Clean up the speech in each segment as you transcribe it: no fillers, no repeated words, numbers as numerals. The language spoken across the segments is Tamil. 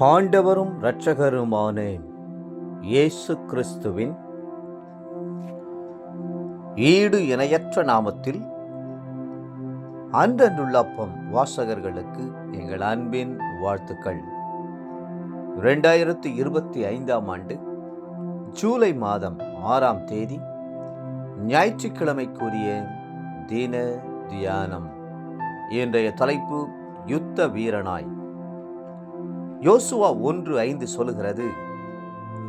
ஆண்டவரும் இரட்சகருமான இயேசு கிறிஸ்துவின் ஈடு இணையற்ற நாமத்தில் அன்றன்றுள்ள அப்பம் வாசகர்களுக்கு எங்கள் அன்பின் வாழ்த்துக்கள். 2025 ஆண்டு ஜூலை மாதம் 6ஆம் தேதி ஞாயிற்றுக்கிழமைக்குரிய தின தியானம். இன்றைய தலைப்பு யுத்த வீரனாய். யோசுவா 1:5 சொல்கிறது,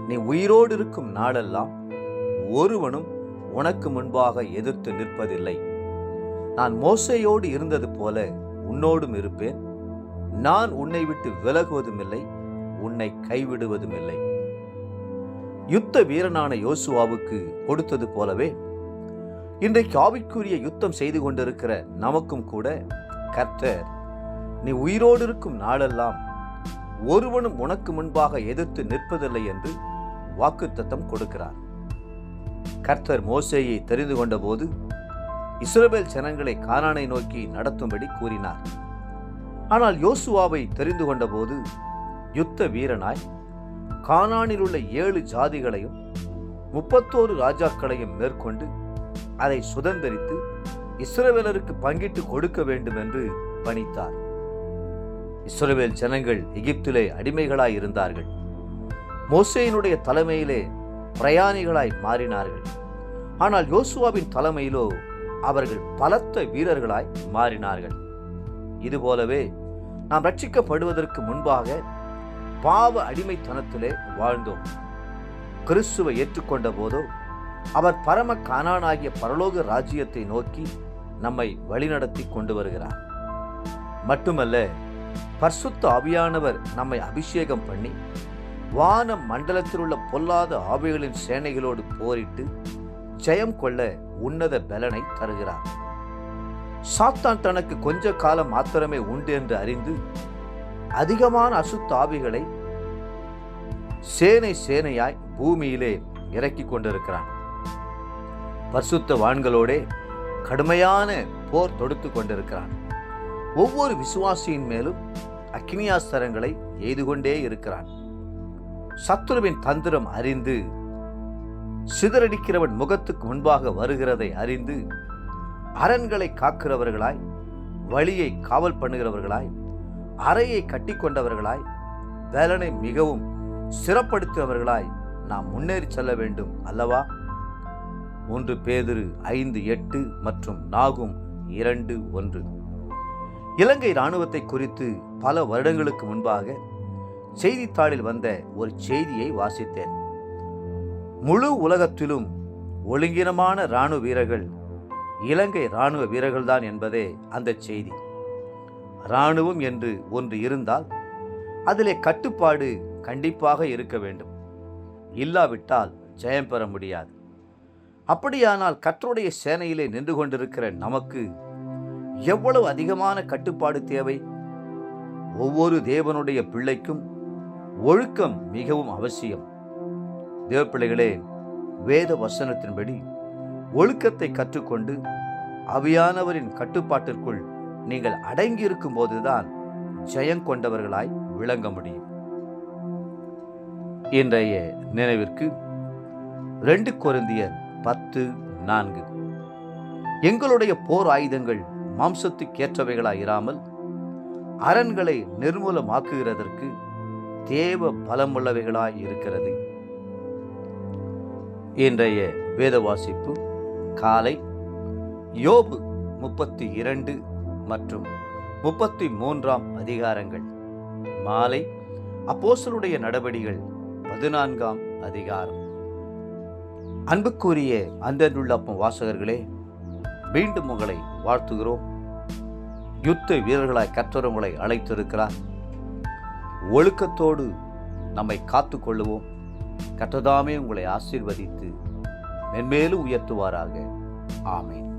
நீ உயிரோடு இருக்கும் நாளெல்லாம் ஒருவனும் உனக்கு முன்பாக எதிர்த்து நிற்பதில்லை. நான் மோசேயோடு இருந்தது போல உன்னோடும் இருப்பேன். நான் உன்னை விட்டு விலகுவதும் இல்லை, உன்னை கைவிடுவதும் இல்லை. யுத்த வீரனான யோசுவாவுக்கு கொடுத்தது போலவே இன்றைக்கு ஆவிக்குரிய யுத்தம் செய்து கொண்டிருக்கிற நமக்கும் கூட கர்த்தர், நீ உயிரோடு இருக்கும் நாளெல்லாம் ஒருவனும் உனக்கு முன்பாக எதிர்த்து நிற்பதில்லை என்று வாக்குத்தத்தம் கொடுக்கிறார். கர்த்தர் மோசேயை தெரிந்து கொண்ட போது இஸ்ரவேல் ஜனங்களை கானானை நோக்கி நடத்தும்படி கூறினார். ஆனால் யோசுவாவை தெரிந்து கொண்ட போது யுத்த வீரனாய் கானானில் உள்ள 7 ஜாதிகளையும் 31 ராஜாக்களையும் மேற்கொண்டு அதை சுதந்தரித்து இஸ்ரவேலருக்கு பங்கிட்டு கொடுக்க வேண்டும் என்று பணித்தார். இஸ்ரவேல் ஜனங்கள் எகிப்திலே அடிமைகளாய் இருந்தார்கள். மோசேயினுடைய தலைமையிலே பிரயாணிகளாய் மாறினார்கள். ஆனால் யோசுவாவின் தலைமையிலோ அவர்கள் பலத்த வீரர்களாய் மாறினார்கள். இதுபோலவே நாம் ரட்சிக்கப்படுவதற்கு முன்பாக பாவ அடிமைத்தனத்திலே வாழ்ந்தோம். கிறிஸ்துவை ஏற்றுக்கொண்ட போதோ அவர் பரம கானானாகிய பரலோக ராஜ்யத்தை நோக்கி நம்மை வழிநடத்தி கொண்டு வருகிறார். மட்டுமல்ல, பரிசுத்த ஆவியானவர் நம்மை அபிஷேகம் பண்ணி வான மண்டலத்தில் உள்ள பொல்லாத ஆவிகளின் சேனைகளோடு போரிட்டு ஜெயம் கொள்ள உன்னத பலனை தருகிறார். சாத்தான் தனக்கு கொஞ்ச காலம் மாத்திரமே உண்டு என்று அறிந்து அதிகமான அசுத்த ஆவிகளை சேனை சேனையாய் பூமியிலே இறக்கி கொண்டிருக்கிறான். பரிசுத்த வான்களோட கடுமையான போர் தொடுத்து கொண்டிருக்கிறான். ஒவ்வொரு விசுவாசியின் மேலும் அக்கினியாஸ்திரங்களை எய்து கொண்டே இருக்கிறான். சத்துருவின் தந்திரம் அறிந்து சிதறடிக்கிறவன் முகத்துக்கு முன்பாக வருகிறதை அறிந்து அரண்களை காக்கிறவர்களாய், வழியை காவல் பண்ணுகிறவர்களாய், அறையை கட்டி கொண்டவர்களாய், பலனை மிகவும் சிறப்படுத்தியவர்களாய் நாம் முன்னேறி செல்ல வேண்டும் அல்லவா? 1 பேதுரு 5:8 மற்றும் நாகும் 2:1. இலங்கை இராணுவத்தை குறித்து பல வருடங்களுக்கு முன்பாக செய்தித்தாளில் வந்த ஒரு செய்தியை வாசித்தேன். முழு உலகத்திலும் ஒழுங்கினமான இராணுவ வீரர்கள் இலங்கை இராணுவ வீரர்கள்தான் என்பதே அந்த செய்தி. இராணுவம் என்று ஒன்று இருந்தால் அதிலே கட்டுப்பாடு கண்டிப்பாக இருக்க வேண்டும். இல்லாவிட்டால் ஜெயம் பெற முடியாது. அப்படியானால் கர்த்தருடைய சேனையிலே நின்று கொண்டிருக்கிற நமக்கு எவ்வளவு அதிகமான கட்டுப்பாடு தேவை? ஒவ்வொரு தேவனுடைய பிள்ளைக்கும் ஒழுக்கம் மிகவும் அவசியம். தேவ பிள்ளைகளே, வேத வசனத்தின்படி ஒழுக்கத்தை கற்றுக்கொண்டு ஆவியானவரின் கட்டுப்பாட்டிற்குள் நீங்கள் அடங்கி இருக்கும் போதுதான் ஜெயம் கொண்டவர்களாய் விளங்க முடியும். இன்றைய நினைவிற்கு 2 கொரிந்தியர் 10:4. எங்களுடைய போர் ஆயுதங்கள் மாம்சத்துக்கேற்றவைகளாயிராமல் அரண்களை நிர்மூலமாக்குகிறதற்கு தேவ பலமுள்ளவைகளாய் இருக்கிறது. இன்றைய வேத வாசிப்பு காலை யோபு 32 மற்றும் 33ஆம் அதிகாரங்கள், மாலை அப்போஸ்தலருடைய நடபடிகள் 14ஆம் அதிகாரம். அன்புக்குரிய அன்றன்றுள்ள அப்பம் வாசகர்களே, மீண்டும் உங்களை வாழ்த்துகிறோம். யுத்த வீரர்களாய் கர்த்தர் உங்களை அழைத்திருக்கிறார். ஒழுக்கத்தோடு நம்மை காத்து கொள்ளுவோம். கர்த்தர் தாமே உங்களை ஆசீர்வதித்து மென்மேலும் உயர்த்துவாராக. ஆமென்.